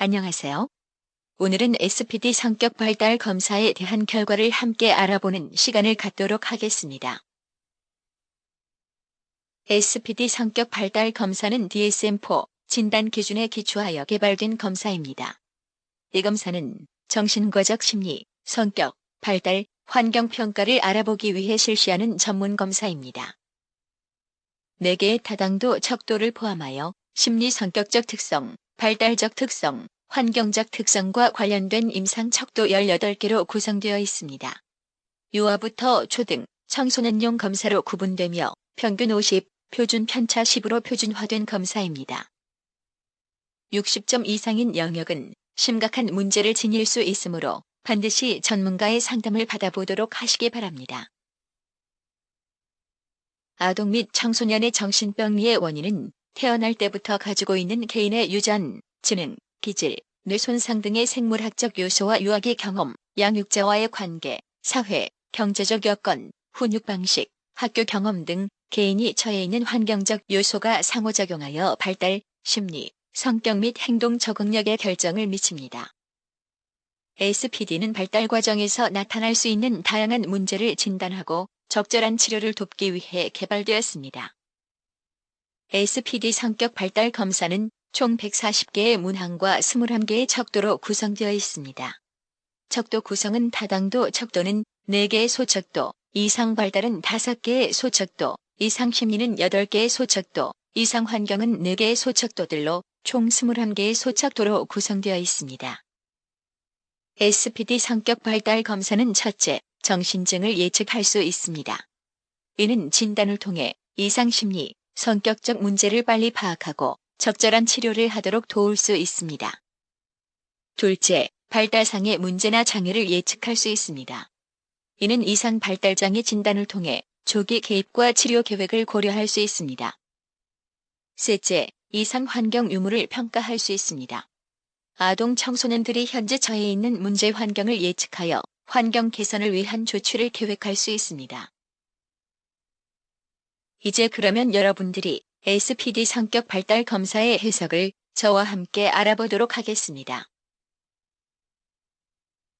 안녕하세요. 오늘은 SPD 성격 발달 검사에 대한 결과를 함께 알아보는 시간을 갖도록 하겠습니다. SPD 성격 발달 검사는 DSM-4 진단 기준에 기초하여 개발된 검사입니다. 이 검사는 정신과적 심리, 성격, 발달, 환경 평가를 알아보기 위해 실시하는 전문 검사입니다. 4개의 다당도 척도를 포함하여 심리 성격적 특성, 발달적 특성, 환경적 특성과 관련된 임상 척도 18개로 구성되어 있습니다. 유아부터 초등, 청소년용 검사로 구분되며 평균 50, 표준 편차 10으로 표준화된 검사입니다. 60점 이상인 영역은 심각한 문제를 지닐 수 있으므로 반드시 전문가의 상담을 받아보도록 하시기 바랍니다. 아동 및 청소년의 정신병리의 원인은 태어날 때부터 가지고 있는 개인의 유전, 지능, 기질, 뇌 손상 등의 생물학적 요소와 유아기 경험, 양육자와의 관계, 사회, 경제적 여건, 훈육 방식, 학교 경험 등 개인이 처해 있는 환경적 요소가 상호작용하여 발달, 심리, 성격 및 행동 적응력에 결정을 미칩니다. SPD는 발달 과정에서 나타날 수 있는 다양한 문제를 진단하고 적절한 치료를 돕기 위해 개발되었습니다. SPD 성격 발달 검사는 총 140개의 문항과 21개의 척도로 구성되어 있습니다. 척도 구성은 다당도 척도는 4개의 소척도, 이상 발달은 5개의 소척도, 이상 심리는 8개의 소척도, 이상 환경은 4개의 소척도들로 총 21개의 소척도로 구성되어 있습니다. SPD 성격 발달 검사는 첫째, 정신증을 예측할 수 있습니다. 이는 진단을 통해 이상 심리, 성격적 문제를 빨리 파악하고 적절한 치료를 하도록 도울 수 있습니다. 둘째, 발달상의 문제나 장애를 예측할 수 있습니다. 이는 이상 발달장애 진단을 통해 조기 개입과 치료 계획을 고려할 수 있습니다. 셋째, 이상 환경 유무를 평가할 수 있습니다. 아동 청소년들이 현재 처해 있는 문제 환경을 예측하여 환경 개선을 위한 조치를 계획할 수 있습니다. 이제 그러면 여러분들이 SPD 성격 발달 검사의 해석을 저와 함께 알아보도록 하겠습니다.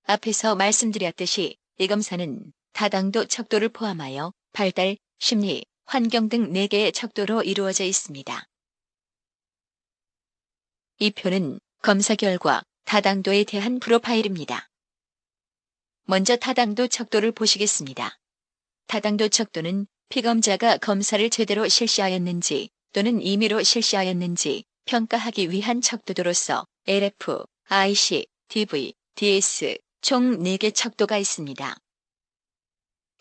앞에서 말씀드렸듯이 이 검사는 다당도 척도를 포함하여 발달, 심리, 환경 등 4개의 척도로 이루어져 있습니다. 이 표는 검사 결과 다당도에 대한 프로파일입니다. 먼저 다당도 척도를 보시겠습니다. 다당도 척도는 피검자가 검사를 제대로 실시하였는지 또는 임의로 실시하였는지 평가하기 위한 척도로서 LF, IC, DV, DS 총 4개 척도가 있습니다.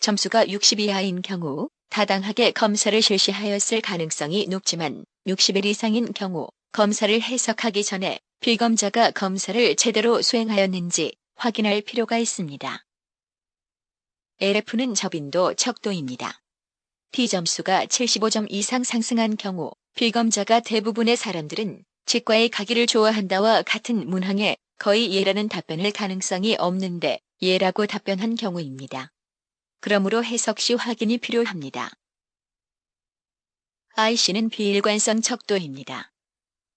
점수가 60 이하인 경우 타당하게 검사를 실시하였을 가능성이 높지만 60일 이상인 경우 검사를 해석하기 전에 피검자가 검사를 제대로 수행하였는지 확인할 필요가 있습니다. LF는 저빈도 척도입니다. T점수가 75점 이상 상승한 경우 피검자가 대부분의 사람들은 치과에 가기를 좋아한다와 같은 문항에 거의 예라는 답변을 가능성이 없는데 예라고 답변한 경우입니다. 그러므로 해석 시 확인이 필요합니다. IC는 비일관성 척도입니다.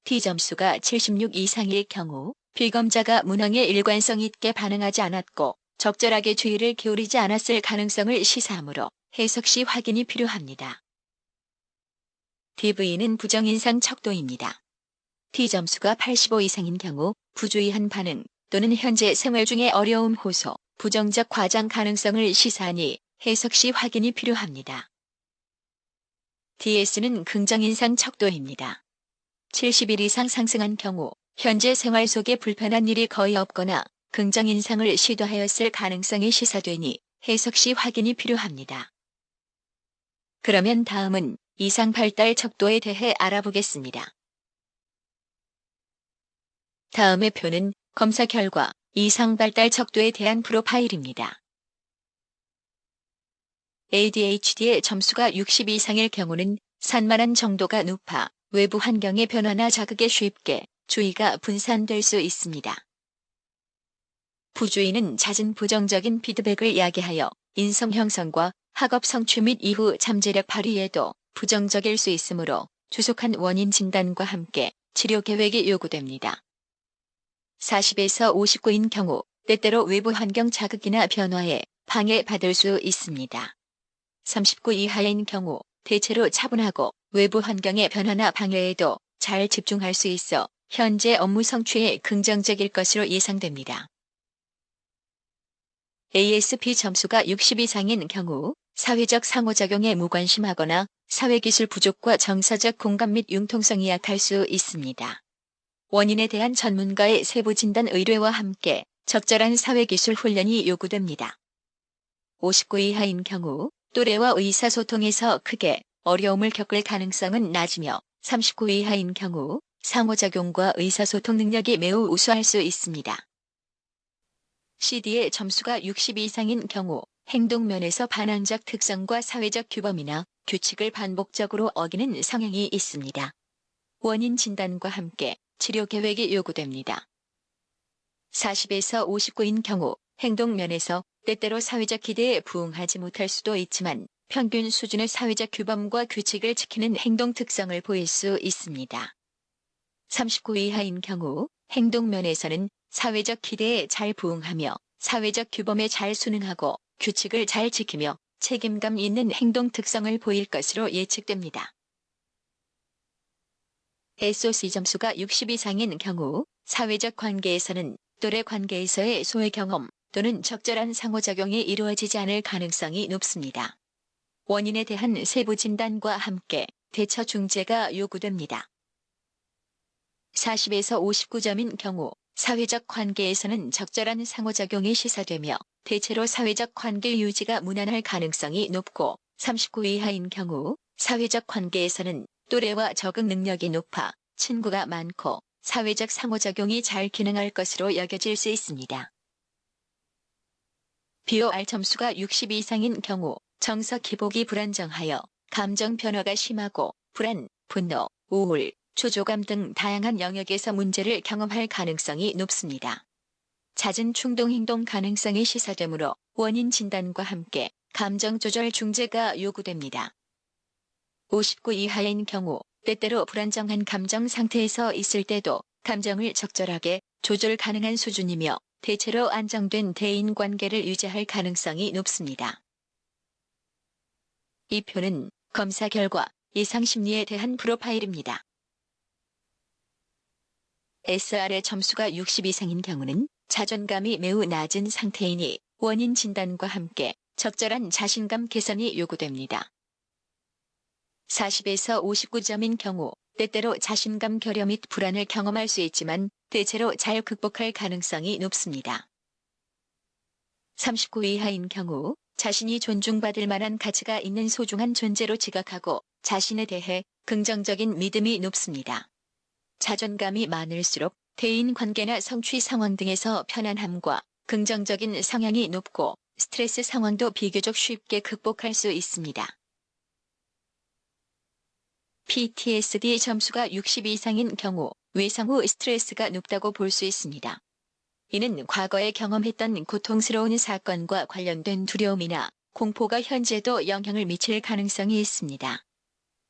T점수가 76 이상일 경우 피검자가 문항에 일관성 있게 반응하지 않았고 적절하게 주의를 기울이지 않았을 가능성을 시사하므로 해석 시 확인이 필요합니다. DV는 부정인상 척도입니다. T점수가 85 이상인 경우 부주의한 반응 또는 현재 생활 중에 어려움 호소, 부정적 과장 가능성을 시사하니 해석 시 확인이 필요합니다. DS는 긍정인상 척도입니다. 70일 이상 상승한 경우 현재 생활 속에 불편한 일이 거의 없거나 긍정인상을 시도하였을 가능성이 시사되니 해석 시 확인이 필요합니다. 그러면 다음은 이상 발달 척도에 대해 알아보겠습니다. 다음의 표는 검사 결과 이상 발달 척도에 대한 프로파일입니다. ADHD의 점수가 60 이상일 경우는 산만한 정도가 높아 외부 환경의 변화나 자극에 쉽게 주의가 분산될 수 있습니다. 부주의는 잦은 부정적인 피드백을 야기하여 인성 형성과 학업 성취 및 이후 잠재력 발휘에도 부정적일 수 있으므로 조속한 원인 진단과 함께 치료 계획이 요구됩니다. 40에서 59인 경우 때때로 외부 환경 자극이나 변화에 방해받을 수 있습니다. 39 이하인 경우 대체로 차분하고 외부 환경의 변화나 방해에도 잘 집중할 수 있어 현재 업무 성취에 긍정적일 것으로 예상됩니다. ASP 점수가 60 이상인 경우 사회적 상호작용에 무관심하거나 사회기술 부족과 정서적 공감 및 융통성이 약할 수 있습니다. 원인에 대한 전문가의 세부 진단 의뢰와 함께 적절한 사회기술 훈련이 요구됩니다. 59 이하인 경우 또래와 의사소통에서 크게 어려움을 겪을 가능성은 낮으며 39 이하인 경우 상호작용과 의사소통 능력이 매우 우수할 수 있습니다. CD의 점수가 60 이상인 경우 행동면에서 반항적 특성과 사회적 규범이나 규칙을 반복적으로 어기는 성향이 있습니다. 원인 진단과 함께 치료 계획이 요구됩니다. 40에서 59인 경우 행동면에서 때때로 사회적 기대에 부응하지 못할 수도 있지만 평균 수준의 사회적 규범과 규칙을 지키는 행동 특성을 보일 수 있습니다. 39 이하인 경우 행동면에서는 사회적 기대에 잘 부응하며 사회적 규범에 잘 순응하고 규칙을 잘 지키며 책임감 있는 행동 특성을 보일 것으로 예측됩니다. SOC 점수가 60 이상인 경우 사회적 관계에서는 또래 관계에서의 소외 경험 또는 적절한 상호작용이 이루어지지 않을 가능성이 높습니다. 원인에 대한 세부 진단과 함께 대처 중재가 요구됩니다. 40에서 59점인 경우 사회적 관계에서는 적절한 상호작용이 시사되며 대체로 사회적 관계 유지가 무난할 가능성이 높고 39 이하인 경우 사회적 관계에서는 또래와 적응 능력이 높아 친구가 많고 사회적 상호작용이 잘 기능할 것으로 여겨질 수 있습니다. BOR 점수가 60 이상인 경우 정서 기복이 불안정하여 감정 변화가 심하고 불안, 분노, 우울, 초조감 등 다양한 영역에서 문제를 경험할 가능성이 높습니다. 잦은 충동 행동 가능성이 시사되므로 원인 진단과 함께 감정 조절 중재가 요구됩니다. 59 이하인 경우 때때로 불안정한 감정 상태에서 있을 때도 감정을 적절하게 조절 가능한 수준이며 대체로 안정된 대인 관계를 유지할 가능성이 높습니다. 이 표는 검사 결과 이상 심리에 대한 프로파일입니다. SR의 점수가 60 이상인 경우는 자존감이 매우 낮은 상태이니 원인 진단과 함께 적절한 자신감 개선이 요구됩니다. 40에서 59점인 경우 때때로 자신감 결여 및 불안을 경험할 수 있지만 대체로 잘 극복할 가능성이 높습니다. 39 이하인 경우 자신이 존중받을 만한 가치가 있는 소중한 존재로 지각하고 자신에 대해 긍정적인 믿음이 높습니다. 자존감이 많을수록 대인 관계나 성취 상황 등에서 편안함과 긍정적인 성향이 높고 스트레스 상황도 비교적 쉽게 극복할 수 있습니다. PTSD 점수가 60 이상인 경우 외상 후 스트레스가 높다고 볼 수 있습니다. 이는 과거에 경험했던 고통스러운 사건과 관련된 두려움이나 공포가 현재도 영향을 미칠 가능성이 있습니다.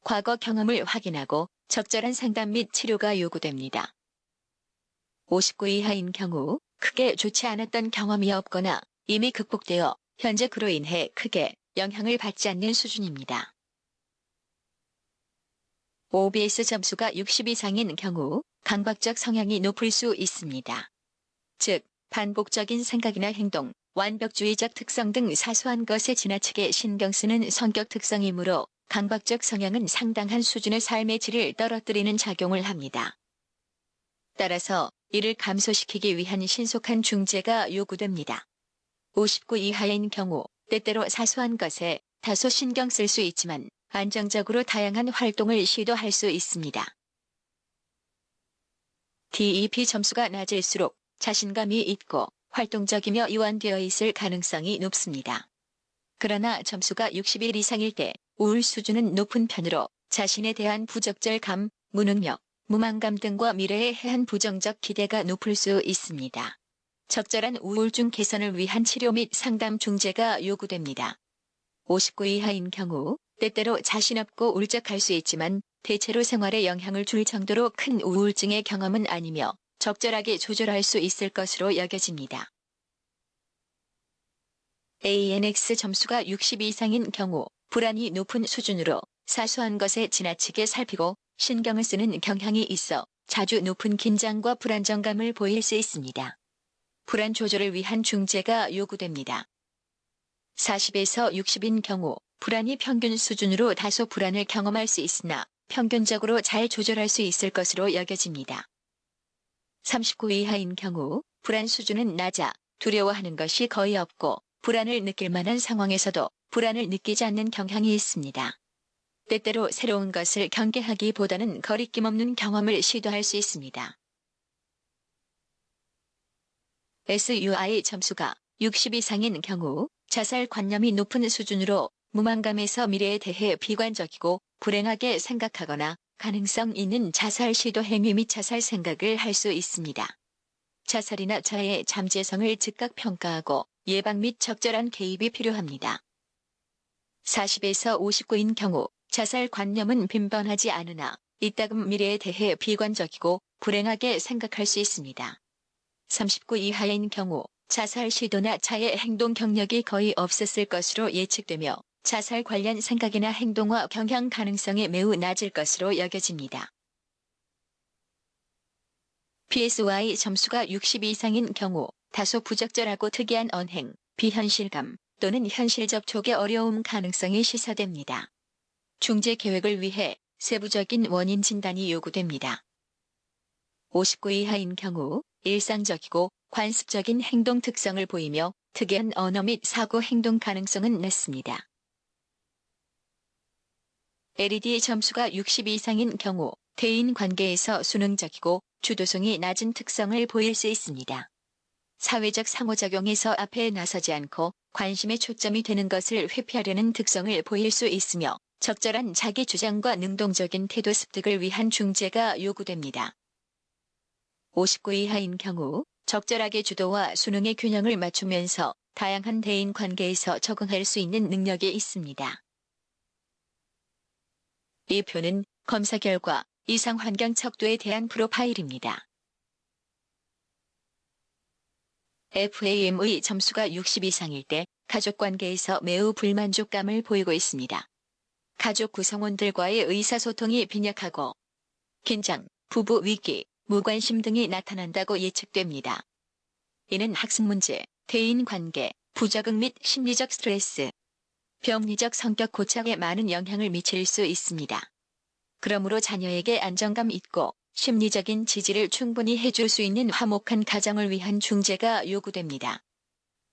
과거 경험을 확인하고 적절한 상담 및 치료가 요구됩니다. 59 이하인 경우 크게 좋지 않았던 경험이 없거나 이미 극복되어 현재 그로 인해 크게 영향을 받지 않는 수준입니다. OBS 점수가 60 이상인 경우 강박적 성향이 높을 수 있습니다. 즉, 반복적인 생각이나 행동, 완벽주의적 특성 등 사소한 것에 지나치게 신경 쓰는 성격 특성이므로 강박적 성향은 상당한 수준의 삶의 질을 떨어뜨리는 작용을 합니다. 따라서 이를 감소시키기 위한 신속한 중재가 요구됩니다. 59 이하인 경우 때때로 사소한 것에 다소 신경 쓸 수 있지만 안정적으로 다양한 활동을 시도할 수 있습니다. DEP 점수가 낮을수록 자신감이 있고 활동적이며 이완되어 있을 가능성이 높습니다. 그러나 점수가 61 이상일 때 우울 수준은 높은 편으로 자신에 대한 부적절감, 무능력, 무망감 등과 미래에 대한 부정적 기대가 높을 수 있습니다. 적절한 우울증 개선을 위한 치료 및 상담 중재가 요구됩니다. 59 이하인 경우 때때로 자신 없고 울적할 수 있지만 대체로 생활에 영향을 줄 정도로 큰 우울증의 경험은 아니며 적절하게 조절할 수 있을 것으로 여겨집니다. ANX 점수가 60 이상인 경우 불안이 높은 수준으로 사소한 것에 지나치게 살피고 신경을 쓰는 경향이 있어 자주 높은 긴장과 불안정감을 보일 수 있습니다. 불안 조절을 위한 중재가 요구됩니다. 40에서 60인 경우 불안이 평균 수준으로 다소 불안을 경험할 수 있으나 평균적으로 잘 조절할 수 있을 것으로 여겨집니다. 39 이하인 경우 불안 수준은 낮아 두려워하는 것이 거의 없고 불안을 느낄 만한 상황에서도 불안을 느끼지 않는 경향이 있습니다. 때때로 새로운 것을 경계하기보다는 거리낌 없는 경험을 시도할 수 있습니다. SUI 점수가 60 이상인 경우 자살관념이 높은 수준으로 무망감에서 미래에 대해 비관적이고 불행하게 생각하거나 가능성 있는 자살 시도 행위 및 자살 생각을 할 수 있습니다. 자살이나 자해의 잠재성을 즉각 평가하고 예방 및 적절한 개입이 필요합니다. 40에서 59인 경우 자살관념은 빈번하지 않으나 이따금 미래에 대해 비관적이고 불행하게 생각할 수 있습니다. 39 이하인 경우 자살 시도나 자해 행동 경력이 거의 없었을 것으로 예측되며 자살 관련 생각이나 행동과 경향 가능성이 매우 낮을 것으로 여겨집니다. PSY 점수가 60 이상인 경우 다소 부적절하고 특이한 언행, 비현실감 또는 현실 접촉의 어려움 가능성이 시사됩니다. 중재 계획을 위해 세부적인 원인 진단이 요구됩니다. 59 이하인 경우 일상적이고 관습적인 행동 특성을 보이며 특이한 언어 및 사고 행동 가능성은 낮습니다. LED 점수가 60 이상인 경우 대인 관계에서 수능적이고 주도성이 낮은 특성을 보일 수 있습니다. 사회적 상호작용에서 앞에 나서지 않고 관심의 초점이 되는 것을 회피하려는 특성을 보일 수 있으며 적절한 자기 주장과 능동적인 태도 습득을 위한 중재가 요구됩니다. 59 이하인 경우 적절하게 주도와 수능의 균형을 맞추면서 다양한 대인 관계에서 적응할 수 있는 능력이 있습니다. 이 표는 검사 결과 이상 환경 척도에 대한 프로파일입니다. FAM의 점수가 60 이상일 때 가족관계에서 매우 불만족감을 보이고 있습니다. 가족 구성원들과의 의사소통이 빈약하고 긴장, 부부 위기, 무관심 등이 나타난다고 예측됩니다. 이는 학습 문제, 대인 관계, 부적응 및 심리적 스트레스, 병리적 성격 고착에 많은 영향을 미칠 수 있습니다. 그러므로 자녀에게 안정감 있고 심리적인 지지를 충분히 해줄 수 있는 화목한 가정을 위한 중재가 요구됩니다.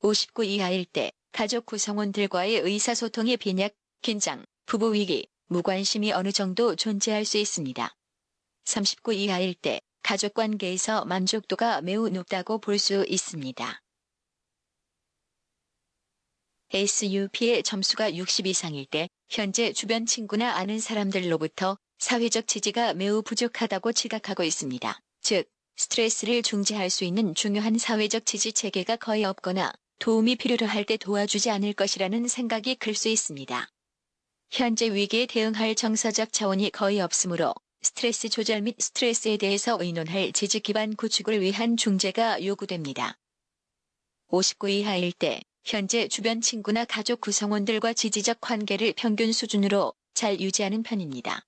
59 이하일 때 가족 구성원들과의 의사소통이 빈약, 긴장, 부부 위기, 무관심이 어느 정도 존재할 수 있습니다. 39 이하일 때 가족관계에서 만족도가 매우 높다고 볼 수 있습니다. SUP의 점수가 60 이상일 때 현재 주변 친구나 아는 사람들로부터 사회적 지지가 매우 부족하다고 지각하고 있습니다. 즉, 스트레스를 중재할 수 있는 중요한 사회적 지지 체계가 거의 없거나 도움이 필요로 할 때 도와주지 않을 것이라는 생각이 클 수 있습니다. 현재 위기에 대응할 정서적 자원이 거의 없으므로 스트레스 조절 및 스트레스에 대해서 의논할 지지 기반 구축을 위한 중재가 요구됩니다. 59 이하일 때 현재 주변 친구나 가족 구성원들과 지지적 관계를 평균 수준으로 잘 유지하는 편입니다.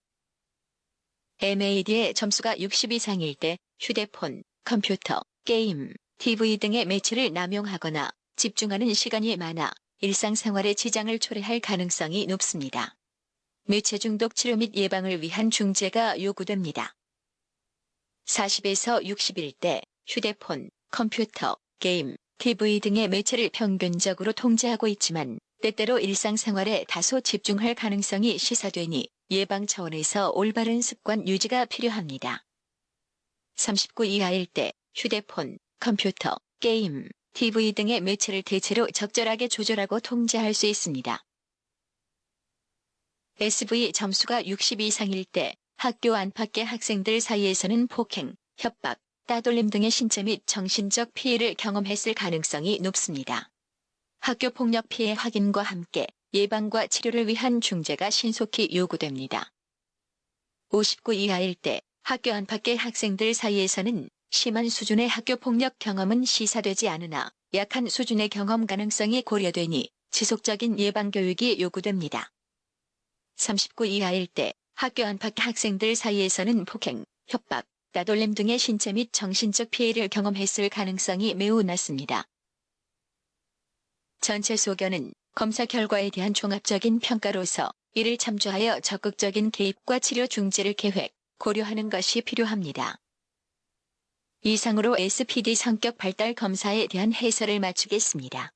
MAD의 점수가 60 이상일 때 휴대폰, 컴퓨터, 게임, TV 등의 매체를 남용하거나 집중하는 시간이 많아 일상생활에 지장을 초래할 가능성이 높습니다. 매체 중독 치료 및 예방을 위한 중재가 요구됩니다. 40에서 60일 때 휴대폰, 컴퓨터, 게임, TV 등의 매체를 평균적으로 통제하고 있지만 때때로 일상생활에 다소 집중할 가능성이 시사되니 예방 차원에서 올바른 습관 유지가 필요합니다. 39 이하일 때 휴대폰, 컴퓨터, 게임, TV 등의 매체를 대체로 적절하게 조절하고 통제할 수 있습니다. SV 점수가 60 이상일 때 학교 안팎의 학생들 사이에서는 폭행, 협박, 따돌림 등의 신체 및 정신적 피해를 경험했을 가능성이 높습니다. 학교 폭력 피해 확인과 함께 예방과 치료를 위한 중재가 신속히 요구됩니다. 59 이하일 때 학교 안팎의 학생들 사이에서는 심한 수준의 학교 폭력 경험은 시사되지 않으나 약한 수준의 경험 가능성이 고려되니 지속적인 예방 교육이 요구됩니다. 39 이하일 때 학교 안팎 학생들 사이에서는 폭행, 협박, 따돌림 등의 신체 및 정신적 피해를 경험했을 가능성이 매우 낮습니다. 전체 소견은 검사 결과에 대한 종합적인 평가로서 이를 참조하여 적극적인 개입과 치료 중지를 계획, 고려하는 것이 필요합니다. 이상으로 SPD 성격 발달 검사에 대한 해설을 마치겠습니다.